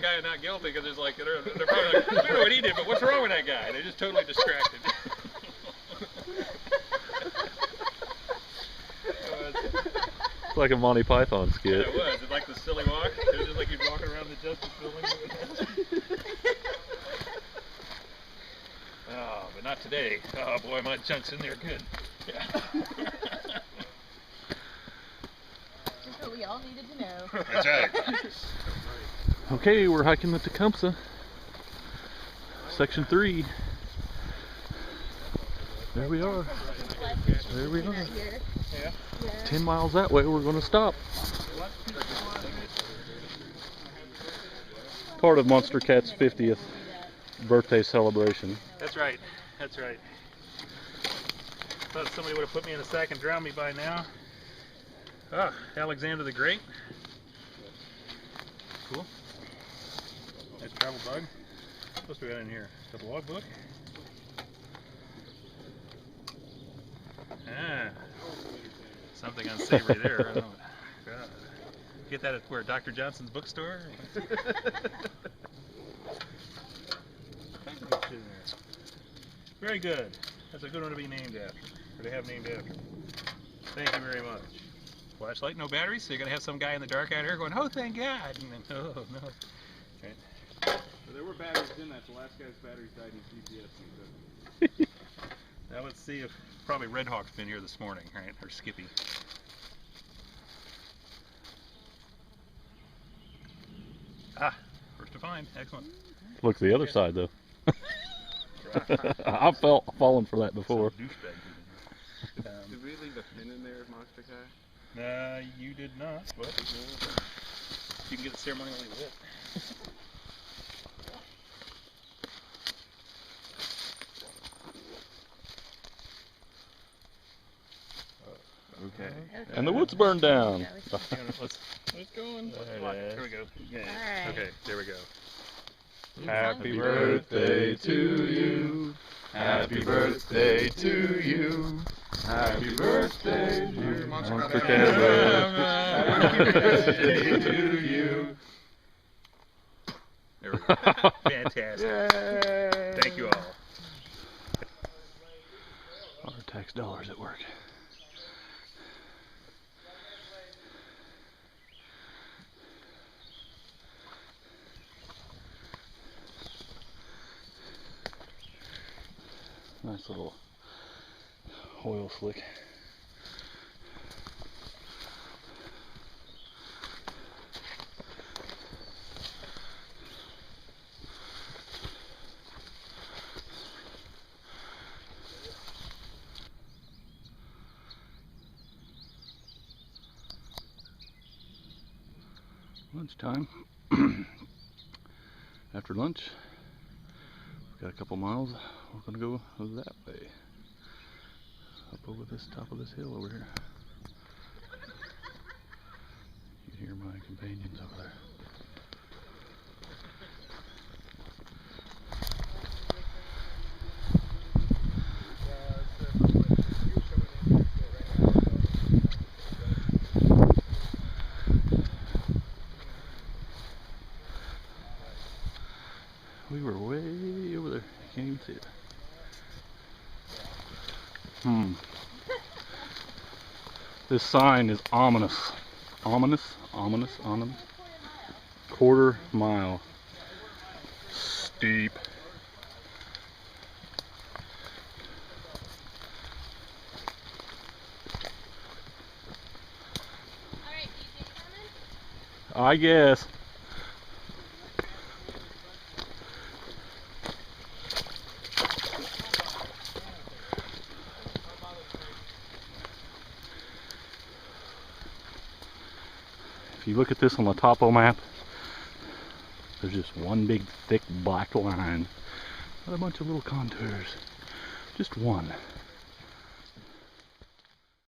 guy not guilty because it's like they're probably like, I don't know what he did, but what's wrong with that guy? They're just totally distracted. It's like a Monty Python skit. Yeah, it was. It's like the silly walk. It was just like he's walking around the Justice Building. Oh, but not today. Oh boy, my chunk's in there good. Yeah. That's what we all needed to know. That's right. Okay, we're hiking the Tecumseh. Section 3. There we are. There we are. Yeah. 10 miles that way, we're going to stop. Part of Monster Cat's 50th birthday celebration. That's right. That's right. Thought somebody would have put me in a sack and drowned me by now. Ah, Alexander the Great. Cool. Nice travel bug. What's we got in here? The log book. Ah, something unsavory there. I don't know. God. Get that at where? Dr. Johnson's bookstore? Very good. That's a good one to be named after. Or to have named after. Thank you very much. Flashlight, no batteries, so you're going to have some guy in the dark out here going, oh, thank God. And then, oh, no. Right. So there were batteries in that. The last guy's batteries died in GPS. Now let's see if probably Red Hawk's been here this morning, right? Or Skippy. Ah, first to find. Excellent. Look the other side though. I've fallen for that before. Did we leave a pin in there, Monster Cat? You did not, but you can get the ceremonially lit. Okay. And the woods burned down. Let's go on. Here we go. Alright. Okay, there we go. Happy birthday to you. Happy birthday to you. Happy birthday, dear Monster Cat. Happy birthday to you. There we go. Fantastic. Yay. Thank you all. Our tax dollars at work. Nice little oil slick. Lunchtime. After lunch, we've got a couple miles. We're gonna go that way, up over this top of this hill over here. You can hear my companions over there. We were way over there. You can't even see it. This sign is ominous. Ominous? Ominous? Ominous? Quarter mile. Steep. Alright, do you think coming? I guess. If you look at this on the topo map, there's just one big thick black line, not a bunch of little contours, just one.